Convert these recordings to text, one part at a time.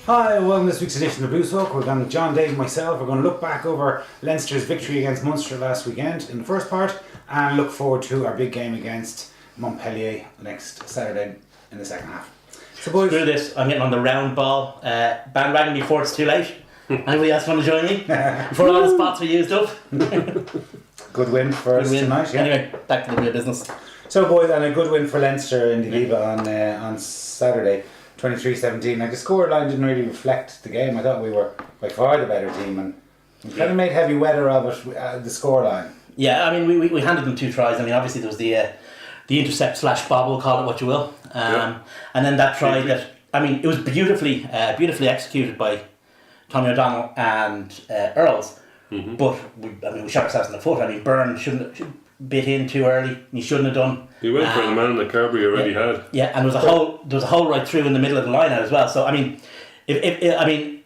Hi, welcome to this week's edition of Blues Talk. We're going to, John, Dave and myself, we're going to look back over Leinster's victory against Munster last weekend in the first part and look forward to our big game against Montpellier next Saturday in the second half. So boys, Screw this, I'm getting on the round ball bandwagon before it's too late. Anybody else want to join me? Before all the spots are used up. good win for us tonight. Yeah. Anyway, back to the real business. So boys, and a good win for Leinster in the Viva on Saturday. 23-17. Like the scoreline didn't really reflect the game. I thought we were by far the better team, and we kind of made heavy weather of it. The scoreline. Yeah, I mean we handed them 2 tries. I mean obviously there was the intercept / bobble, call it what you will, and then that try that it was beautifully executed by Tommy O'Donnell and Earls. Mm-hmm. But we shot ourselves in the foot. I mean Byrne shouldn't bit in too early. He shouldn't have done. He went for the man that Carberry already had. Yeah, and there was a hole right through in the middle of the line out as well. So I mean, if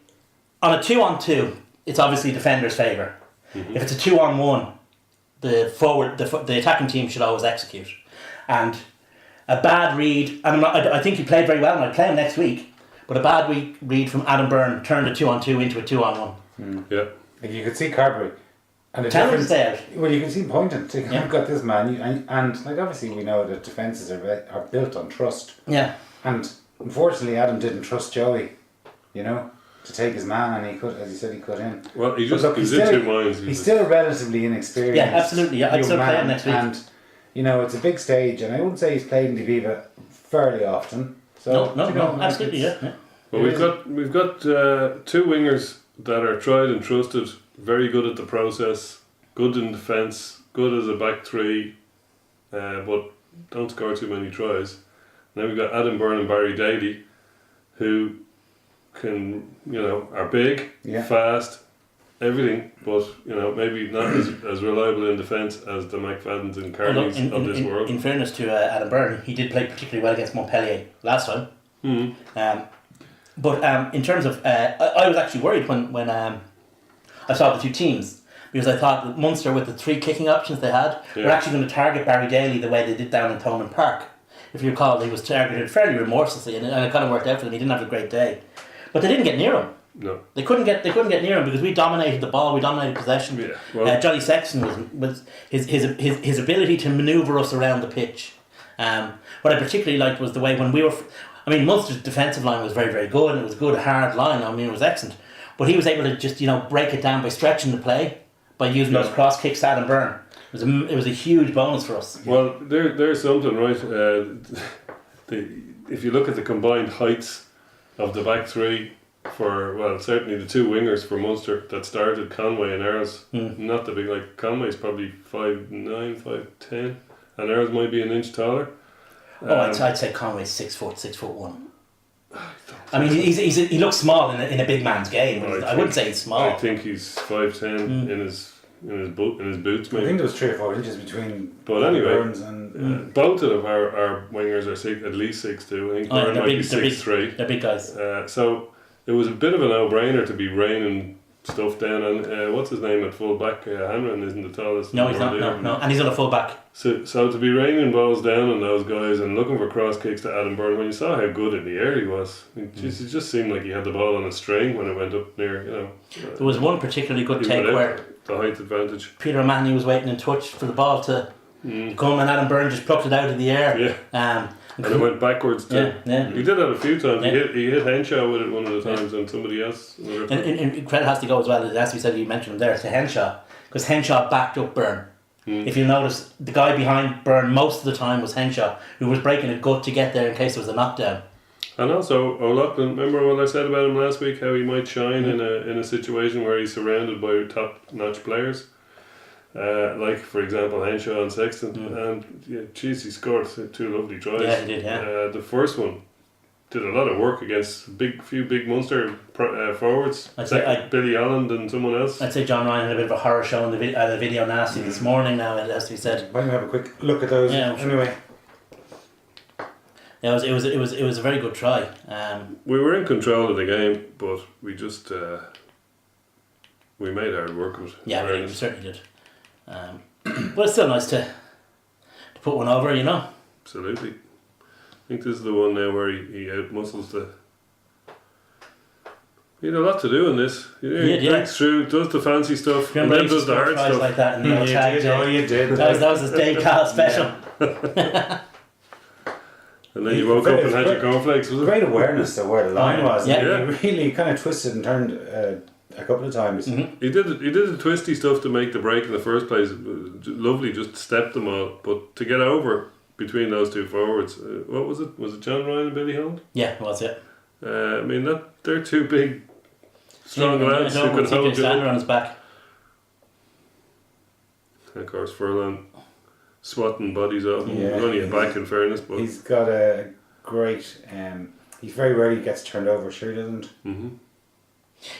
on a 2-on-2, it's obviously defender's favour. Mm-hmm. If it's a 2-on-1, the attacking team should always execute. And a bad read, and I think he played very well, and I'd play him next week. But a bad read from Adam Byrne turned a 2-on-2 into a 2-on-1. Mm. Yeah, like you could see Carberry. And the difference there. Well, you can see him pointing. So you've got this man, and like obviously we know that defences are built on trust. Yeah. And unfortunately, Adam didn't trust Joey, to take his man, and he could, as he said, he cut in. Well, he was in 2 minds. He's still relatively inexperienced. Yeah, absolutely. Yeah, I'd still play him next week. And it's a big stage, and I wouldn't say he's played in the Viva fairly often. So no, absolutely, yeah. Well, we've got 2 wingers that are tried and trusted. Very good at the process, good in defence, good as a back 3, but don't score too many tries. Then we've got Adam Byrne and Barry Daly, who can, are big, fast, everything, but maybe not as reliable in defence as the McFaddens and Carneys of this world. In fairness to Adam Byrne, he did play particularly well against Montpellier last time. Mm-hmm. But in terms of, I was actually worried when I saw the 2 teams, because I thought that Munster, with the 3 kicking options they had, were actually going to target Barry Daly the way they did down in Thomond Park. If you recall, he was targeted fairly remorselessly, and it kind of worked out for them. He didn't have a great day, but they didn't get near him. No, they couldn't get near him because we dominated the ball, we dominated possession. Yeah. Well, Johnny Sexton was his ability to manoeuvre us around the pitch. What I particularly liked was the way when we were. Munster's defensive line was very, very good, and it was a good hard line. It was excellent. But he was able to just break it down by stretching the play, by using those cross kicks to Adam Byrne. It was a huge bonus for us. Well, there's something, right? If you look at the combined heights of the back 3 for certainly the 2 wingers for Munster that started, Conway and Earls, not the big, like Conway's probably 5'9", 5'10", and Earls might be an inch taller. I'd say Conway's 6 foot, 6'1". He looks small in a big man's game. I wouldn't say he's small. I think he's 5'10" in his boots. Maybe. I think there was 3 or 4 inches between. But anyway, Burns and both of them are wingers are at least 6'2". I think Byrne might be 6'3". They're big guys. So it was a bit of a no-brainer to be raining stuff down. And what's his name at full back? Hanrahan isn't the tallest. No, he's not. No, and he's on a full back. So to be raining balls down on those guys and looking for cross kicks to Adam Byrne, when you saw how good in the air he was, it just seemed like he had the ball on a string when it went up near. There was one particularly good take where the height advantage. Peter O'Mahony was waiting in touch for the ball to come, and Adam Byrne just plucked it out of the air. Yeah. And it went backwards too. Yeah. He did that a few times. Yeah. He hit Henshaw with it one of the times, and somebody else. And credit has to go as well, as we said, you mentioned him there, to Henshaw, because Henshaw backed up Byrne. If you notice, the guy behind Byrne most of the time was Henshaw, who was breaking a gut to get there in case there was a knockdown. And also O'Loughlin, remember what I said about him last week, how he might shine in a situation where he's surrounded by top-notch players, like for example Henshaw and Sexton, and he scored 2 lovely tries. Yeah, he did. Yeah. The first one did a lot of work against few big Munster forwards. Billy Holland and someone else. I'd say John Ryan had a bit of a horror show in the video nasty this morning. Now it has to be said. Why don't we have a quick look at those? Yeah, anyway. Yeah, it was a very good try. We were in control of the game, but we just we made hard work of it. Yeah, we certainly did. But it's still nice to put one over, Absolutely. I think this is the one now where he outmuscles He had a lot to do in this. He did, drinks through, does the fancy stuff, and then does the hard stuff. Like that in the old tag day. You did. That was his Dave Carl special. And then you woke up and had your cornflakes, was it? Great awareness of where the line was. Yeah. He really kind of twisted and turned a couple of times. Mm-hmm. He did the twisty stuff to make the break in the first place. Lovely, just stepped them all. But to get over between those two forwards, what was it? Was it John Ryan and Billy Hunt? Yeah, was it? I mean, they're two big, strong lads who can hold you standard up. on his back. Of course, Furlong swatting bodies off him. Yeah, He's only a back, in fairness, but he's got a great. He very rarely gets turned over. Sure, he doesn't. mm-hmm.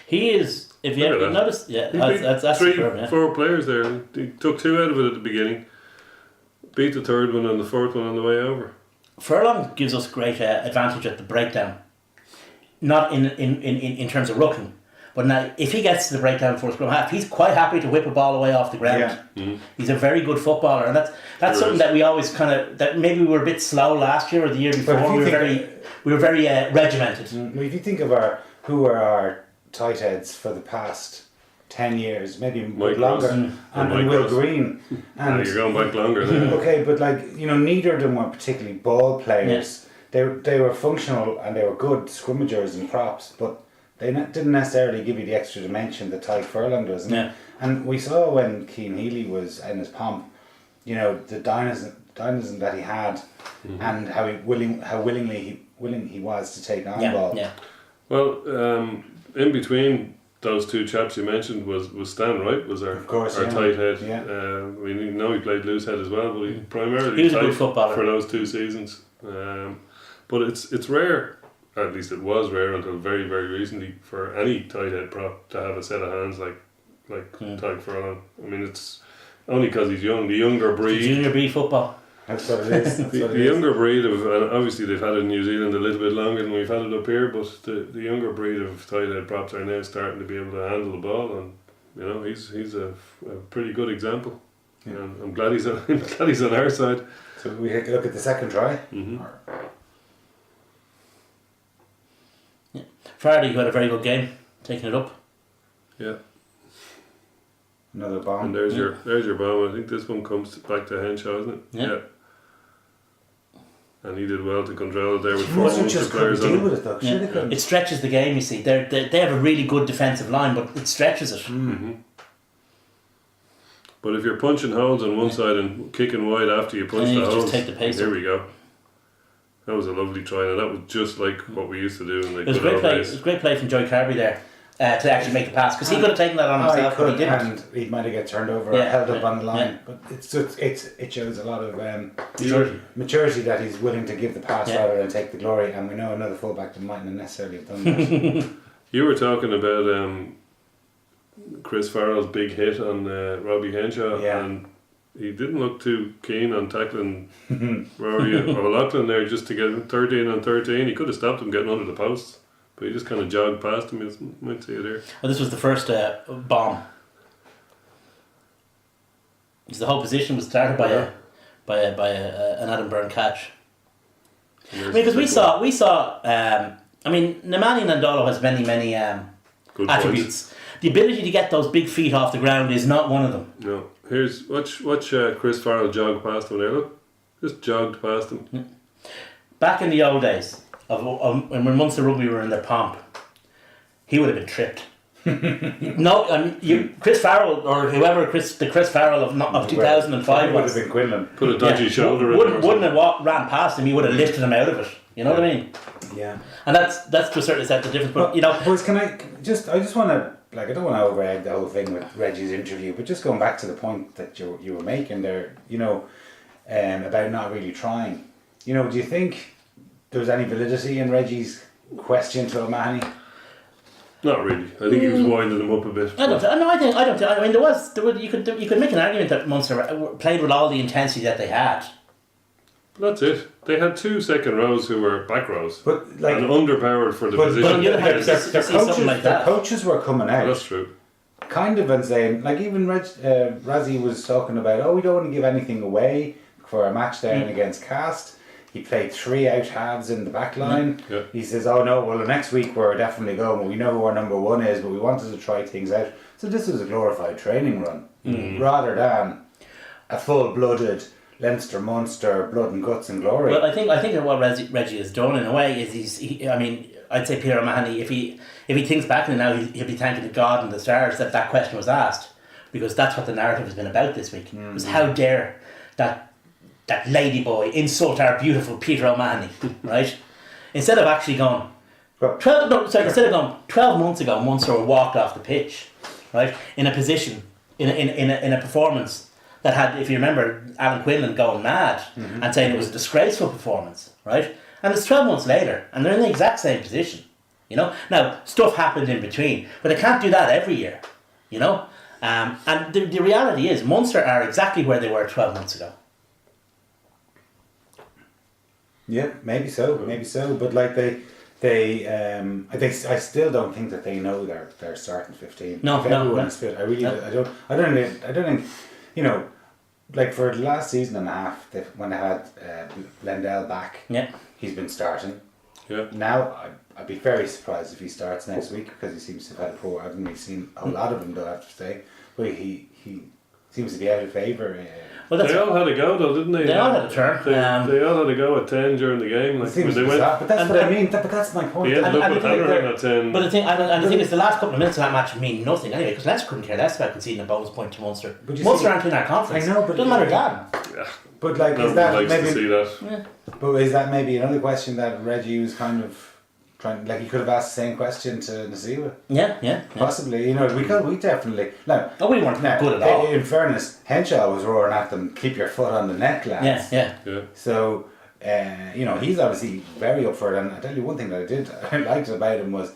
He is. If you Look at ever that. notice, yeah, He beat that's three, superb, yeah. 4 players there. He took 2 out of it at the beginning. Beat the 3rd one and the 4th one on the way over. Furlong gives us great advantage at the breakdown. Not in terms of rucking, but now if he gets to the breakdown for scrum half, he's quite happy to whip a ball away off the ground. Yeah. Mm-hmm. He's a very good footballer, and that's Sure something is. that we always that maybe we were a bit slow last year or the year before. if you We were very regimented. If you think of who are our tight heads for the past 10 years, maybe Mike longer, Ross. and Mike Will Ross. Green, and You're going back longer then. okay, but neither of them were particularly ball players. They were functional and they were good scrummagers and props, but they didn't necessarily give you the extra dimension that Ty Furlong does. And we saw when Cian Healy was in his pomp, the dynamism that he had, and how willing he was to take on ball. Yeah. Well, in between those 2 chaps you mentioned was Stan Wright, was our tight head. Yeah. We know he played loose head as well, but he primarily He was a tight good footballer for those 2 seasons. But it's rare, or at least it was rare until very, very recently, for any tight head prop to have a set of hands like Ty Furlong. I mean, it's only because he's young. The younger breed. Junior B football. That's what it is. The younger breed of, and obviously they've had it in New Zealand a little bit longer than we've had it up here, but the younger breed of tight head props are now starting to be able to handle the ball, and he's a pretty good example. Yeah. And I'm glad he's on our side. So we take a look at the second try. Mm-hmm. Faraday, who had a very good game, taking it up. Yeah. Another bomb. And there's your bomb. I think this one comes back to Henshaw, isn't it? Yeah. And he did well to control it there with 4 Munster Munster just couldn't players deal on. with it though. Sure they couldn't. It stretches the game, you see. They have a really good defensive line, but it stretches it. Mm-hmm. But if you're punching holes on one side and kicking wide after you punch And you the just holes, take the pace here up. we go. That was a lovely try, and that was just like what we used to do in the It was a good great old play. It days. was a great play from Joey Carberry there to actually make the pass, because he could have taken that on He himself, but he could, didn't. and he might have get turned over or Yeah, held up yeah, on the line. yeah. But it shows a lot of Maturity. maturity that he's willing to give the pass Yeah. rather than take the glory. And we know another fullback that mightn't necessarily have done that. You were talking about Chris Farrell's big hit on Robbie Henshaw, Yeah. and he didn't look too keen on tackling Rory O'Loughlin there just to get 13 on 13. He could have stopped him getting under the posts, but he just kind of jogged past him. You might see it there. Well, this was the first bomb. Because the whole position was started by an Adam Byrne catch. And I there's mean, because the we saw. Nemani Nandolo has many good attributes. points. The ability to get those big feet off the ground is not one of them. No, here's watch Chris Farrell jog past him there. Look, just jogged past him. Back in the old days, when Munster Rugby were in their pomp, he would have been tripped. No, Chris Farrell or whoever the Chris Farrell of 2005 would was. have been Quinlan. Put a dodgy shoulder in Wouldn't there. have ran past him. He would have lifted him out of it. You know what I mean? Yeah. And that's to a certain extent the difference. But boys, I just want to I don't want to over-egg the whole thing with Reggie's interview, but just going back to the point that you were making there, about not really trying. Do you think there was any validity in Reggie's question to O'Mahony? Not really. I think he was winding them up a bit. I don't. I mean, there was. You could make an argument that Munster played with all the intensity that they had. That's it. They had 2 second rows who were back rows, But and underpowered for the position. But on the other hand, their you see something like that. coaches were coming out. That's true. Kind of and saying, like even Razzie was talking about, we don't want to give anything away for a match down against Cast. He played 3 out halves in the back line. Yeah. He says, "Oh no, well next week we're definitely going. We know who our number 1 is, but we wanted to try things out." So this was a glorified training run, rather than a full-blooded Leinster-Munster blood and guts and glory. Well, I think that what Reggie has done in a way is I mean, I'd say Peter O'Mahony, if he thinks back on it now, he'll be thanking the God and the stars that question was asked, because that's what the narrative has been about this week. Was how dare that ladyboy insult our beautiful Peter O'Mahony, right? Instead of actually going, 12 months ago, Munster walked off the pitch, right, in a position, in a performance that had, if you remember, Alan Quinlan going mad and saying it was a disgraceful performance, right? And it's 12 months later, and they're in the exact same position, you know? Now, stuff happened in between, but they can't do that every year, you know? And the reality is, Munster are exactly where they were 12 months ago. Yeah, maybe so, but like I still don't think that they know they're starting 15. No. Is fit. I don't think, you know, like for the last season and a half, when they had Blendell back, he's been starting. Yeah. Now I'd be very surprised if he starts next week, because he seems to have had a poor. I haven't really seen a lot of him though, I have to say, but he seems to be out of favour. Well, they all had a go though, didn't they? They all had a turn. They all had a go at 10 during the game. Like, when they went, but that's what I mean. But that's my point. He ended up with Hanrahan at 10. But the thing is, the last couple of minutes of that match mean nothing anyway, because Leinster couldn't care less about conceding a bonus point to Munster. Munster aren't in our conference. I know, but doesn't matter that. Yeah. But like, Nobody is that likes maybe? to see that. Yeah. But is that maybe another question that Reggie was kind of trying? Like, he could have asked the same question to Nasiwa. Yeah. Possibly, you know, we definitely. Now, we weren't good at all. In fairness, Henshaw was roaring at them, "Keep your foot on the neck, lads." Yeah. So, you know, he's obviously very up for it. And I tell you one thing that I liked about him was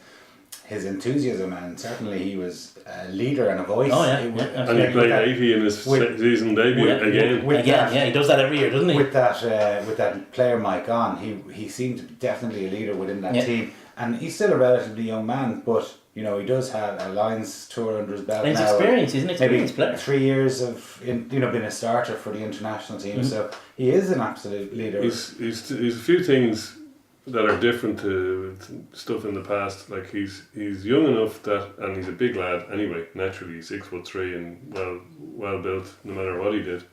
his enthusiasm, and certainly he was a leader and a voice. Oh yeah, and he played 80 in his season debut again. He does that every year, doesn't he? With that player Mike on, he seemed to be definitely a leader within that team, and he's still a relatively young man, but you know, he does have a Lions tour under his belt. He's now. experienced. He's an experienced player. 3 years of been a starter for the international team, so he is an absolute leader. He's a few things that are different to stuff in the past. Like he's young enough that, and he's a big lad anyway. Naturally, 6'3" and well built, no matter what he did.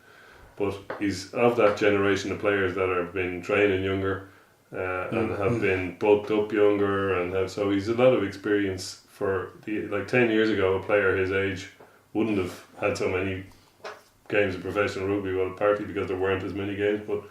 But he's of that generation of players that have been training younger and have been bulked up younger, and so he's a lot of experience. For 10 years ago, a player his age wouldn't have had so many games of professional rugby. Well, partly because there weren't as many games, but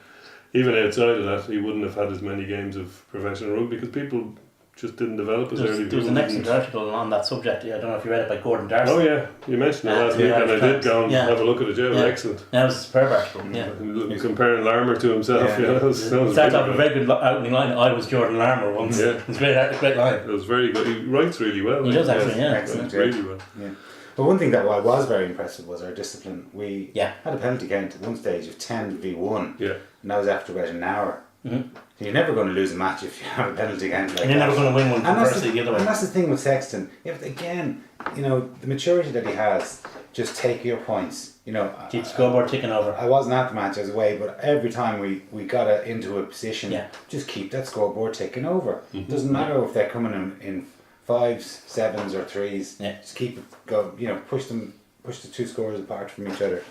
even outside of that, he wouldn't have had as many games of professional rugby because people just didn't develop as early. There was an excellent article on that subject. I don't know if you read it, by Gordon Darcy. Oh yeah, you mentioned it last week, and I did go and have a look at it. Yeah, it was excellent. Yeah, it was a superb article. Yeah, comparing Larmour to himself. It starts off with a very good opening line. I was Jordan Larmour once. Yeah, it's a great line. It was very good. He writes really well. He does actually. Yeah, excellent. Really well. Yeah. But one thing that I was very impressed with was our discipline. We had a penalty count at one stage of 10v1. Yeah. And that was after about an hour. So you're never going to lose a match if you have a penalty count like that. You're never going to win one conversely the other way. And that's the thing with Sexton. Again, you know, the maturity that he has, just take your points. You know, keep the scoreboard ticking over. I wasn't at the match as a way, but every time we got into a position, just keep that scoreboard ticking over. Doesn't matter if they're coming in 5s, 7s or 3s. Just keep it go. You know, push the two scores apart from each other.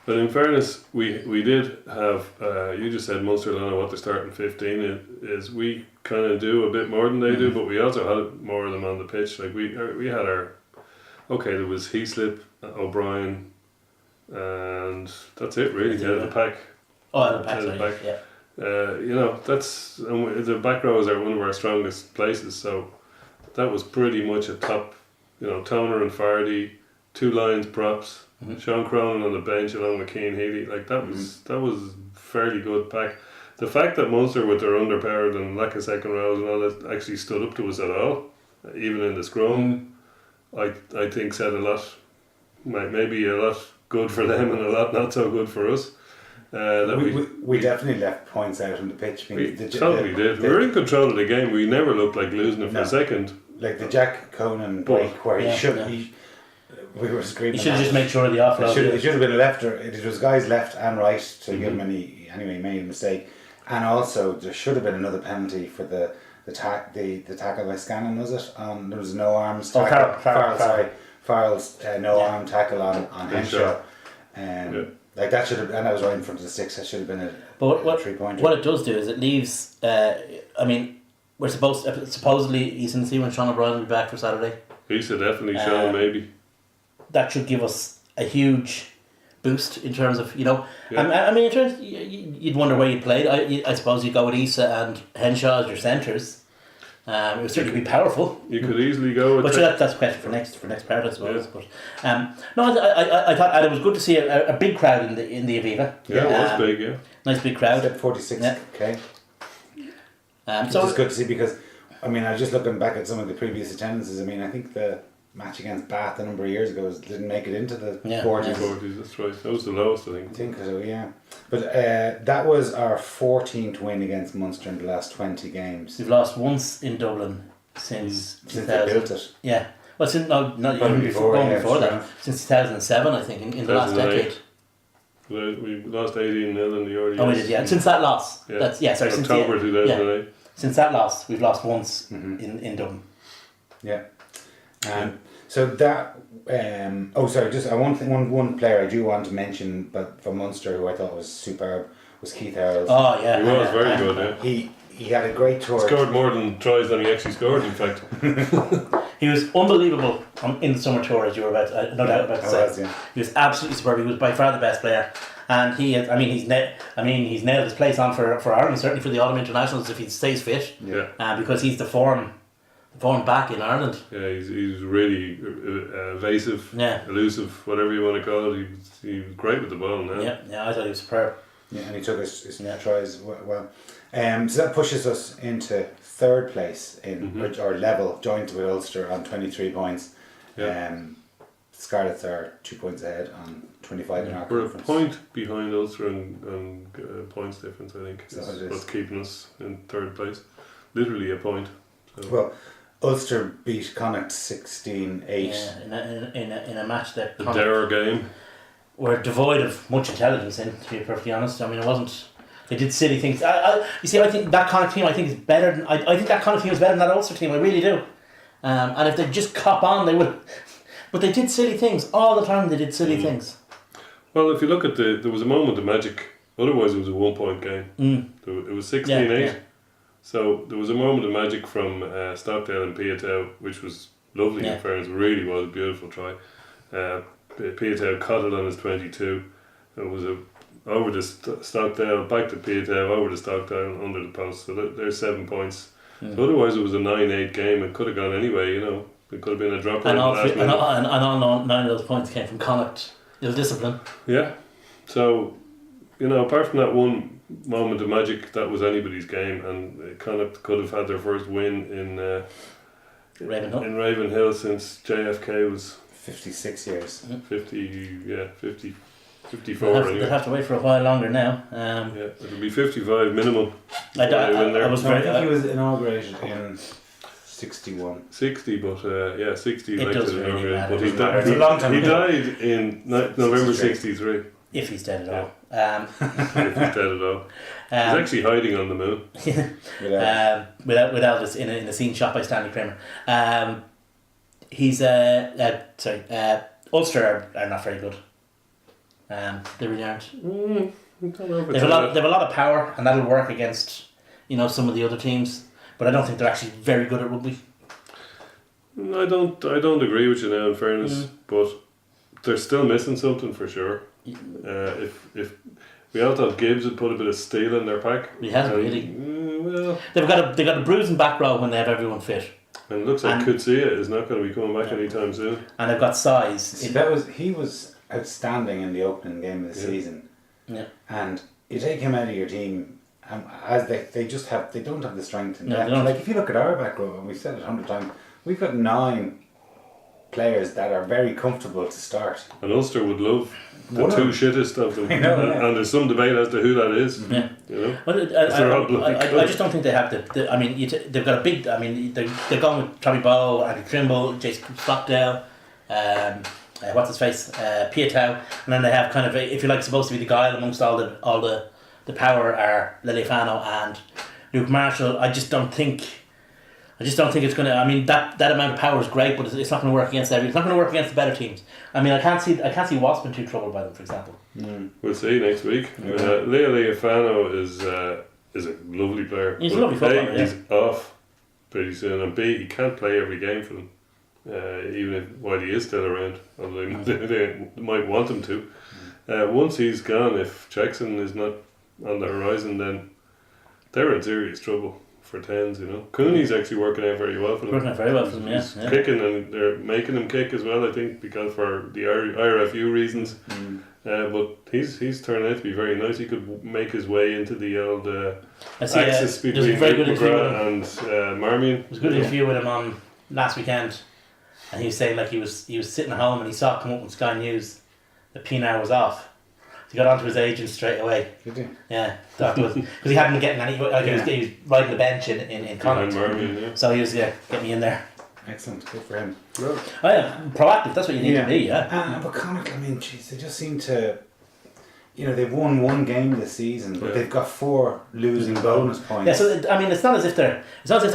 But in fairness, we did have, you just said Munster don't know what they're starting 15 is. We kind of do a bit more than they do, but we also had more of them on the pitch. Like we had there was Heaslip, O'Brien, and that's it really. The pack. Oh, the pack. Yeah. You know, the back rows are one of our strongest places, so that was pretty much a top, you know, Toner and Fardy, 2 Lions props. Sean Cronin on the bench along with Cian Healy, like that was fairly good pack. The fact that Munster with their underpowered and lack of second rows and all that actually stood up to us at all, even in the scrum, I think said a lot, maybe a lot good for them and a lot not so good for us. We definitely left points out on the pitch. We totally did. We were in control of the game. We never looked like losing it for a second. Like the Jack Conan break where we were screaming. You should have just made sure of the offload. It should have been a left, or it was guys left and right to give him he made a mistake. And also, there should have been another penalty for the tackle by Scanlon, was it? There was no arms tackle. Farrell's no arm tackle on Henshaw. Like that should have, and that was right in front of the sticks. That should have been a 3-pointer. What it does do is it leaves. I mean, we're supposedly he's in the when Sean O'Brien will be back for Saturday. He said definitely Sean maybe. That should give us a huge boost in terms of Yeah. I mean, in terms you'd wonder where you'd play. I suppose you'd go with Issa and Henshaw as your centres. It would certainly be powerful. You could easily go with. But sure, that's a question for next part, I suppose. Yeah. But no, I thought and it was good to see a big crowd in the Aviva. Yeah, it was big. Yeah, nice big crowd. 46k. So it's good to see because, I mean, I was just looking back at some of the previous attendances. I mean, I think the match against Bath a number of years ago didn't make it into the 40s. 40s, that's right. That was the lowest, I think. I think so, yeah. But that was our 14th win against Munster in the last 20 games. We've lost once in Dublin since they built it. Yeah. Well, since not even before that. Since 2007, I think, in the last decade. We lost 18-0 in the early years. Oh, we did, yeah. And since that loss. Yeah. That's sorry. October 2008. Since that loss, we've lost once in Dublin. Yeah. So that just one player I do want to mention, but for Munster, who I thought was superb, was Keith Earls. Oh yeah, he was very good. Yeah, he had a great tour. Scored more than tries than he actually scored. In fact, he was unbelievable in the summer tour, as you were about to say. Yeah. He was absolutely superb. He was by far the best player, and he's nailed his place on for Ireland, certainly for the autumn internationals if he stays fit. Yeah, because he's the form back in Ireland. Yeah, he's really evasive, elusive, whatever you want to call it. He was great with the ball now. Yeah, I thought he was superb. Yeah, and he took his tries well. So that pushes us into third place or level, joint with Ulster on 23 points. Yeah. Scarlets are 2 points ahead on 25 in our We're conference. a point behind Ulster and points difference, I think. Is what's keeping us in third place. Literally a point. So. Well, Ulster beat Connacht 16-8. Yeah, in a match that the Derry game were devoid of much intelligence in, to be perfectly honest. I mean, it wasn't. They did silly things. You see, I think that Connacht team, is better than. I think that Connacht team is better than that Ulster team. I really do. And if they just cop on, they would. But they did silly things all the time. They did silly things. Well, if you look at there was a moment of magic. Otherwise, it was a 1 point game. It was 16-8. Yeah. So there was a moment of magic from Stockdale and Piatow, which was lovely in fairness. It really was a beautiful try. Piatow caught it on his 22. It was over the Stockdale, back to Piatow, over the Stockdale, under the post. So there's 7 points. So otherwise it was a 9-8 game. It could have gone anyway, It could have been a drop. And all 9 of those points came from Connacht. It was discipline. Yeah. So, apart from that one moment of magic, that was anybody's game, and Connacht could have had their first win in Ravenhill since JFK was 56 years. 54. They'll have to wait for a while longer now. It'll be 55 minimum. I think he was inaugurated in 61. 60, but 60. It does really matter. But he died in November 63. If he's dead at all. If he's dead at all. He's actually hiding on the moon. With Elvis in a scene shot by Stanley Kramer. Ulster are not very good. They really aren't. They have a lot of power, and that'll work against some of the other teams. But I don't think they're actually very good at rugby. I don't agree with you now, in fairness, but they're still missing something for sure. If we all thought Gibbs would put a bit of steel in their pack, he hasn't really. Well, they've got a bruising back row when they have everyone fit. And it looks like Kutsia is not going to be coming back anytime soon. And they've got size. He was outstanding in the opening game of the season. Yeah. And you take him out of your team, as they don't have the strength and depth. Like if you look at our back row, and we've said it 100 times, we've got 9 players that are very comfortable to start. And Ulster would love the two shittest of them. And there's some debate as to who that is. Yeah. Well, I just don't think they have they've got a big. They're going with Tommy Bowe, Andy Trimble, Jason Stockdale, what's his face, Piatow, and then they have kind of if you like supposed to be the guile amongst all the the power are Lillifano and Luke Marshall. I just don't think it's going to. I mean, that amount of power is great, but it's not going to work against every. It's not going to work against the better teams. I mean, I can't see Wasp in too troubled by them, for example. We'll see next week. Leo Leofano is a lovely player. He's a lovely footballer. He's off pretty soon, and B, he can't play every game for them, even while he is still around. Although they might want him to. Once he's gone, if Jackson is not on the horizon, then they're in serious trouble for tens. Cooney's actually working out very well for them. Working out very well for them, He's kicking, and they're making him kick as well, I think, because for the IRFU reasons. But he's turned out to be very nice. He could make his way into the old axis between McGrath and Marmion. There was a good interview with him on last weekend, and he was saying like he was sitting at home and he saw it come up on Sky News that Pienaar was off. He got onto his agent straight away. Did he? Yeah, because he hadn't been getting any. He was riding the bench in Connacht. Marmion, So he was get me in there. Excellent, good for him. Oh yeah, proactive. That's what you need to be. Yeah. But Connacht, I mean, geez, they just seem to. They've won one game this season, but they've got 4 losing bonus points. Yeah, so I mean, it's not as if they're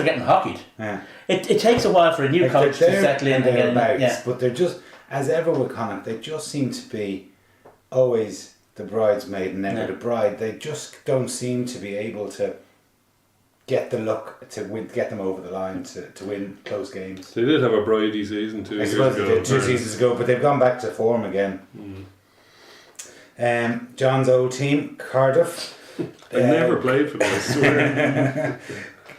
getting hockeyed. Yeah. It takes a while for a new coach to settle in. But they're just, as ever with Connacht, they just seem to be always the bridesmaid and never the bride. They just don't seem to be able to get the luck to win, get them over the line to win close games. They did have a bridey season 2 years suppose ago. they did 2 seasons ago, but they've gone back to form again. John's old team, Cardiff. I never played for them, I swear.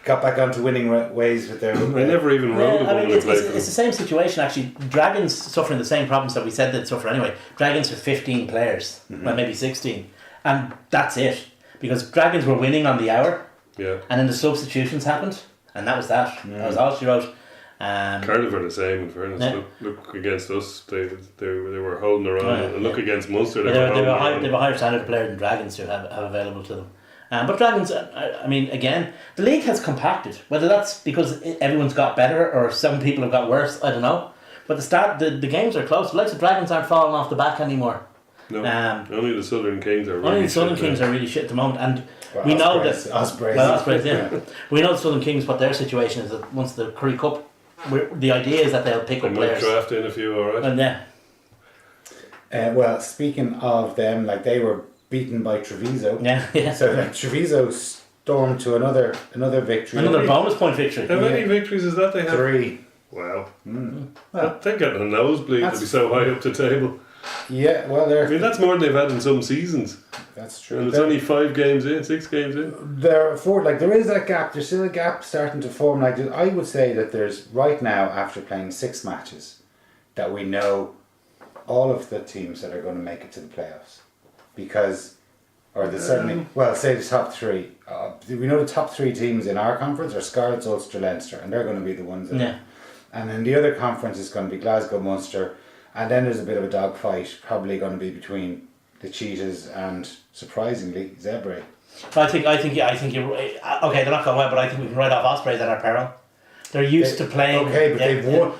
Got back onto winning ways with their. I never even rode a ball. It's the same situation actually. Dragons suffering the same problems that we said they'd suffer anyway. Dragons with 15 players, well maybe 16, and that's it. Because Dragons were winning on the hour, and then the substitutions happened, and that was that. That was all she wrote. Cardiff are the same in fairness. Look against us, they were holding their own, and look against Munster, they have a higher standard of player than Dragons who have available to them. But Dragons, I mean, again, the league has compacted. Whether that's because everyone's got better or some people have got worse, I don't know. But the games are close. The likes of Dragons aren't falling off the back anymore. No, only the Southern Kings are really shit at the moment, and we know that Ospreys, we know the Southern Kings, what their situation is, that once the Currie Cup, the idea is that they'll pick up players. They might draft in a few, alright. And well, speaking of them, like they were beaten by Treviso. Yeah. So Treviso stormed to another victory. Another bonus point victory. How many victories is that they have? 3. Wow. Well, they're getting a nosebleed to be so high up the table. Yeah, well, that's more than they've had in some seasons. That's true. And it's only 5 games in, 6 games in. There is that gap. There's still a gap starting to form. Like I would say that there's right now, after playing 6 matches, that we know all of the teams that are going to make it to the playoffs, say the top 3. We know the top 3 teams in our conference are Scarlets, Ulster, Leinster, and they're going to be the ones that. And then the other conference is going to be Glasgow, Munster. And then there's a bit of a dogfight, probably going to be between the Cheetahs and, surprisingly, Zebre. I think you're okay. They're not going well, but I think we can write off Ospreys at our peril. They're used to playing. Okay, but they've won.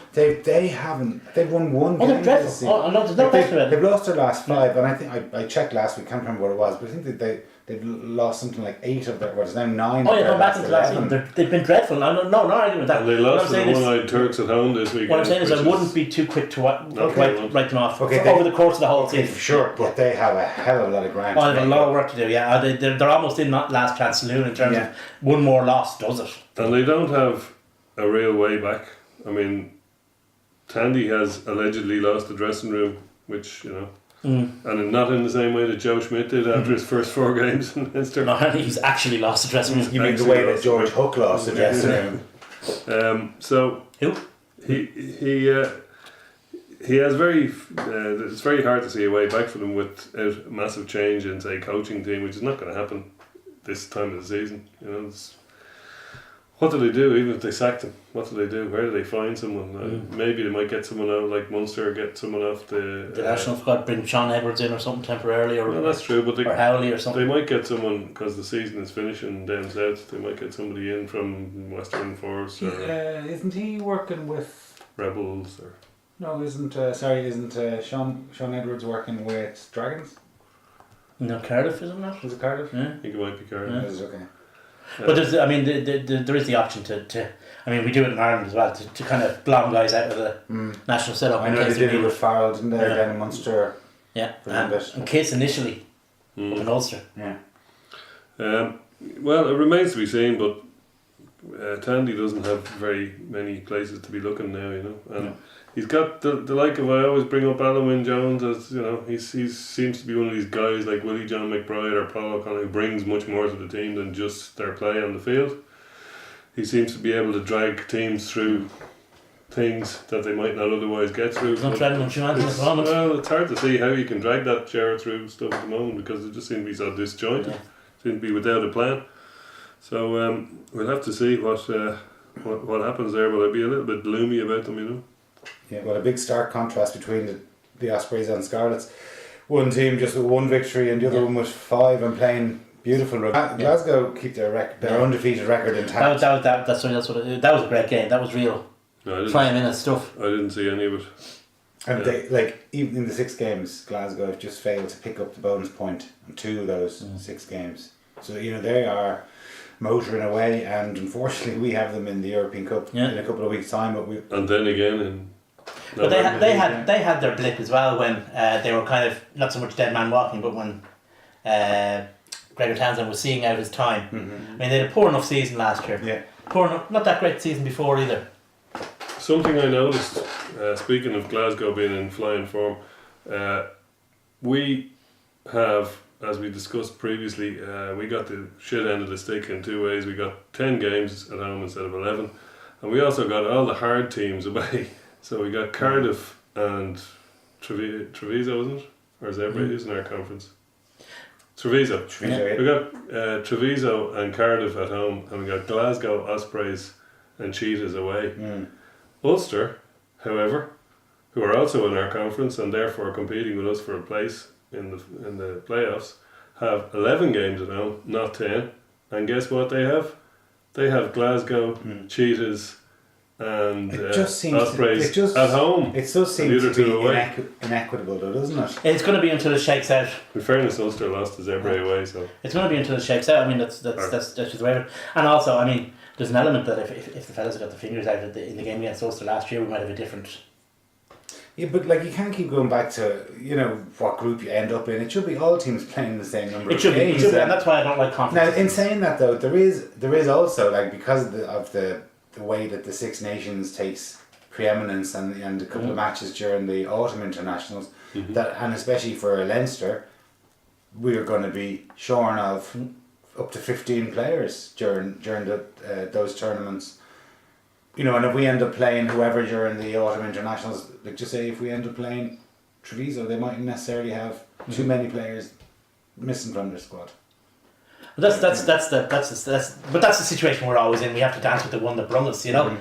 They've won one game. They're dreadful. No, there's no question about it. They've lost their last 5, and I think I checked last week. Can't remember what it was, but I think that they've lost something like 8 of their. Well, it's now 9. Oh yeah, going back into last season, they've been dreadful. No argument with that. And they lost to the one-eyed Turks at home this week. What I'm saying is, I wouldn't be too quick to write them off over the course of the whole season. For sure, but they have a hell of a lot of ground. They have a lot of work to do. Yeah, they're almost in last chance saloon in terms of one more loss does it. And they don't have a real way back. I mean, Tandy has allegedly lost the dressing room, which and not in the same way that Joe Schmidt did after his first 4 games in Leinster. No, he's actually lost the dressing room. You mean the way that George Hook lost the dressing room? So who he has it's very hard to see a way back for them without a massive change in, say, coaching team, which is not going to happen this time of the season. What do they do, even if they sacked him? What do they do? Where do they find someone? Maybe they might get someone out like Munster, or get someone off the national squad, bring Sean Edwards in or something temporarily, or that's true, but or Howley or something. They might get someone because the season is finishing down south. They might get somebody in from Western Force. Isn't he working with Rebels? Or no, isn't Sean Edwards working with Dragons? No, Cardiff, is it not? Was it Cardiff? Yeah. I think it might be Cardiff. Yeah. It was okay. But there's, I mean, there is the option to I mean, we do it in Ireland as well, to kind of blom guys out of the national setup. I know they did it with Farrell, didn't they? Down in Munster. Yeah, For a bit. and Kiss initially up in Ulster. Yeah. Well, it remains to be seen, but Tandy doesn't have very many places to be looking now, you know. And he's got the like of, I always bring up Alan Wynne Jones as, you know, he seems to be one of these guys like Willie John McBride or Paul O'Connor who brings much more to the team than just their play on the field. He seems to be able to drag teams through things that they might not otherwise get through. He's not dragging them through anything at the moment. Well, it's hard to see how you can drag that chair through stuff at the moment because it just seems to be so disjointed. Seems to be without a plan. So we'll have to see what happens there, but I'd be a little bit gloomy about them, you know. Yeah, well, a big stark contrast between the Ospreys and Scarlets. One team just with one victory and the other one with 5 and playing beautiful rugby. Glasgow keep their undefeated record intact. That was a great game. That was real. No, 5 minutes stuff. I didn't see any of it. And they, like, even in the 6 games, Glasgow have just failed to pick up the bonus point in 2 of those 6 games. So, you know, they are motoring away, and unfortunately we have them in the European Cup in a couple of weeks' time. And then again in But they had their blip as well when they were kind of not so much dead man walking, but when Gregor Townsend was seeing out his time. I mean, they had a poor enough season last year. Yeah. Poor enough, not that great season before either. Something I noticed, speaking of Glasgow being in flying form, we have, as we discussed previously, we got the shit end of the stick in 2 ways. We got 10 games at home instead of 11, and we also got all the hard teams away. So we got Cardiff and Treviso, isn't it? Or is everybody who's in our conference? Treviso. We got Treviso and Cardiff at home, and we got Glasgow, Ospreys and Cheetahs away. Ulster, however, who are also in our conference and therefore competing with us for a place in the playoffs, have 11 games at home, not 10. And guess what they have? They have Glasgow, Cheetahs and Ospreys at home. It does seem to be inequitable though, doesn't it? It's going to be until it shakes out. In fairness, Ulster lost to Zebre away, so it's going to be until it shakes out. I mean, that's just the way of it. And also, I mean, there's an element that if the fellas had got the fingers out in the game against Ulster last year, we might have a different. Yeah, but like you can't keep going back to, you know, what group you end up in. It should be all teams playing the same number of games. It should be, and that's why I don't like conferences. Now, in saying that though, there is also, like, because of the way that the Six Nations takes preeminence and a couple of matches during the autumn internationals, that, and especially for Leinster, we are going to be shorn of up to 15 players during those tournaments. You know, and if we end up playing whoever during the autumn internationals, like just say if we end up playing Treviso, they mightn't necessarily have too many players missing from their squad. But that's the situation we're always in. We have to dance with the one that brung us, you know.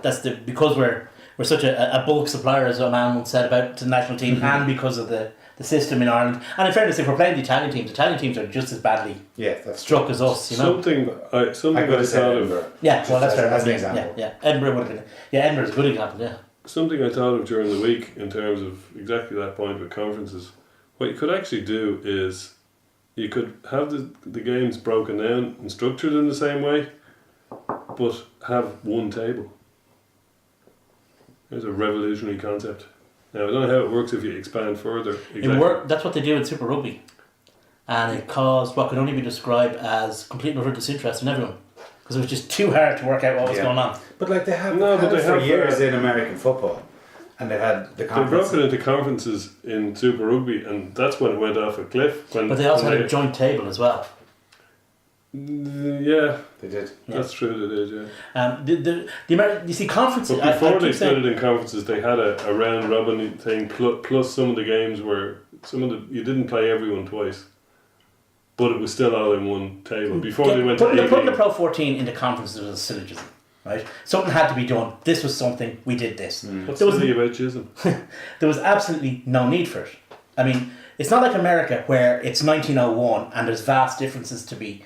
Because we're such a bulk supplier, as a man once said about the national team, and because of the system in Ireland. And in fairness, if we're playing the Italian teams are just as badly struck as us, you know. Something I thought of. Yeah, well, that's fair. As an example. Yeah, Edinburgh would have been. Yeah, Edinburgh's a good example. Yeah. Something I thought of during the week in terms of exactly that point with conferences. What you could actually do is you could have the games broken down and structured in the same way, but have one table. There's a revolutionary concept. Now, I don't know how it works if you expand further. Exactly. That's what they do in Super Rugby. And it caused what can only be described as complete and utter disinterest in everyone. Because it was just too hard to work out what was going on. But like they have for years in American football. And they've had the conference. They broke it into conferences in Super Rugby, and that's when it went off a cliff. But they also had a joint table as well. Yeah, they did. That's true. They did. Yeah. The American, you see, conferences. But before they split it in conferences, they had a round robin thing. Plus, some of the games were you didn't play everyone twice, but it was still all in one table. Before they went to 18. Putting the Pro 14 into conferences was a syllogism. Right, something had to be done. This was something. We did this. What's silly about Chisholm? There was absolutely no need for it. I mean, it's not like America where it's 1901 and there's vast distances to be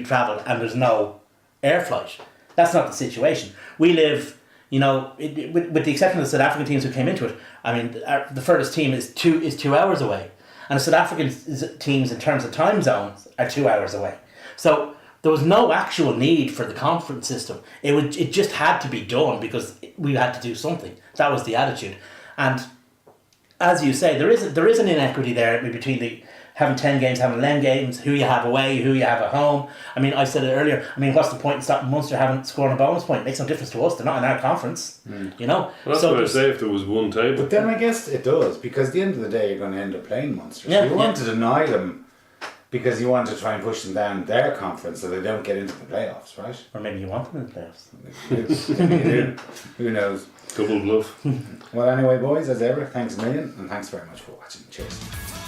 travelled and there's no air flight. That's not the situation. We live, you know, with the exception of the South African teams who came into it. I mean, the furthest team is 2 hours away, and the South African teams in terms of time zones are 2 hours away. So there was no actual need for the conference system. It just had to be done because we had to do something. That was the attitude. And as you say, there is an inequity there between having 10 games, having 11 games, who you have away, who you have at home. I mean, I said it earlier. I mean, what's the point in stopping Munster scoring a bonus point? It makes no difference to us. They're not in our conference, you know. Well, that's what I say if there was one table. But then I guess it does, because at the end of the day, you're going to end up playing Munster. Yeah, So you want to deny them because you want to try and push them down their conference so they don't get into the playoffs, right? Or maybe you want them in the playoffs. Maybe you do. Who knows? Double bluff. Well, anyway, boys, as ever, thanks a million, and thanks very much for watching. Cheers.